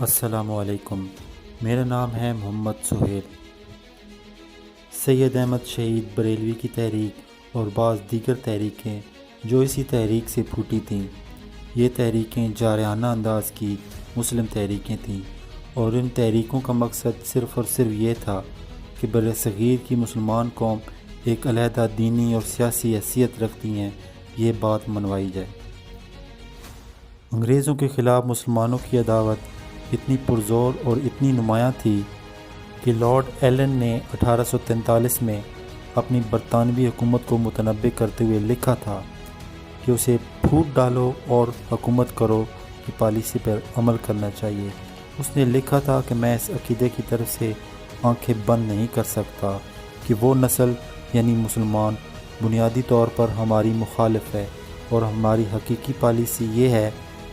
السلام علیکم، میرا نام ہے محمد سہیل۔ سید احمد شہید بریلوی کی تحریک اور بعض دیگر تحریکیں جو اسی تحریک سے پھوٹی تھیں، یہ تحریکیں جارحانہ انداز کی مسلم تحریکیں تھیں، اور ان تحریکوں کا مقصد صرف اور صرف یہ تھا کہ برصغیر کی مسلمان قوم ایک علیحدہ دینی اور سیاسی حیثیت رکھتی ہیں، یہ بات منوائی جائے۔ انگریزوں کے خلاف مسلمانوں کی عداوت اتنی پرزور اور اتنی نمایاں تھی کہ لارڈ ایلن نے 1843 میں اپنی برطانوی حکومت کو متنبع کرتے ہوئے لکھا تھا کہ اسے پھوٹ ڈالو اور حکومت کرو کی پالیسی پر عمل کرنا چاہیے۔ اس نے لکھا تھا کہ میں اس عقیدے کی طرف سے آنکھیں بند نہیں کر سکتا کہ وہ نسل یعنی مسلمان بنیادی طور پر ہماری مخالف ہے، اور ہماری حقیقی پالیسی یہ ہے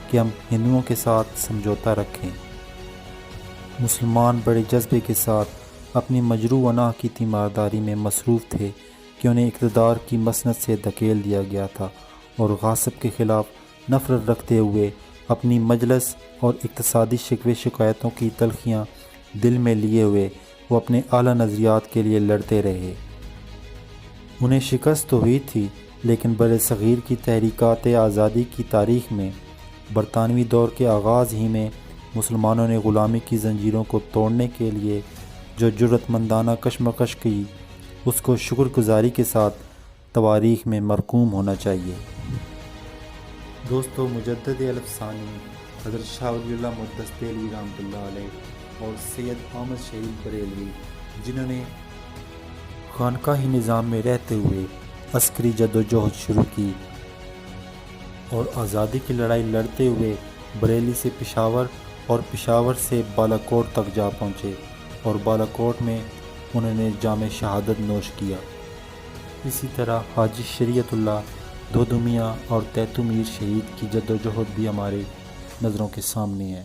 کہ ہم ہندوؤں کے ساتھ سمجھوتہ رکھیں۔ مسلمان بڑے جذبے کے ساتھ اپنی مجروح اناہ کی تیمارداری میں مصروف تھے کہ انہیں اقتدار کی مسند سے دھکیل دیا گیا تھا، اور غاصب کے خلاف نفرت رکھتے ہوئے اپنی مجلس اور اقتصادی شکوے شکایتوں کی تلخیاں دل میں لیے ہوئے وہ اپنے اعلیٰ نظریات کے لیے لڑتے رہے۔ انہیں شکست تو ہوئی تھی، لیکن برصغیر کی تحریکات آزادی کی تاریخ میں برطانوی دور کے آغاز ہی میں مسلمانوں نے غلامی کی زنجیروں کو توڑنے کے لیے جو جرأت مندانہ کشمکش کی، اس کو شکر گزاری کے ساتھ تواریخ میں مرقوم ہونا چاہیے۔ دوستو، مجدد الفسانی حضرت شاہ ولی اللہ مقدس دہلوی رحمۃ اللہ علیہ اور سید احمد شہید بریلوی، جنہوں نے خانقاہی نظام میں رہتے ہوئے عسکری جدوجہد شروع کی اور آزادی کی لڑائی لڑتے ہوئے بریلی سے پشاور اور پشاور سے بالاکوٹ تک جا پہنچے، اور بالاکوٹ میں انہوں نے جام شہادت نوش کیا۔ اسی طرح حاجی شریعت اللہ دودو میاں اور تیتو میر شہید کی جدوجہد بھی ہمارے نظروں کے سامنے ہے۔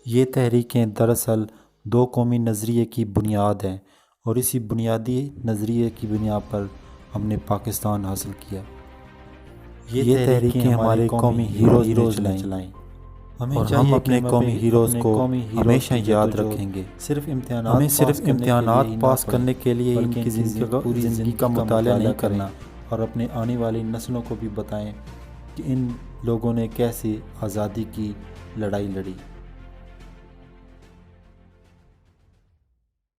یہ تحریکیں دراصل دو قومی نظریے کی بنیاد ہیں، اور اسی بنیادی نظریے کی بنیاد پر ہم نے پاکستان حاصل کیا۔ یہ تحریکیں ہمارے قومی ہیروز نے چلائیں، اور ہم اپنے قومی ہیروز کو ہمیشہ یاد رکھیں گے۔ ہمیں صرف امتحانات پاس کرنے کے لیے ان کی زندگی کا مطالعہ نہیں کرنا، اور اپنے آنے والی نسلوں کو بھی بتائیں کہ ان لوگوں نے کیسے آزادی کی لڑائی لڑی۔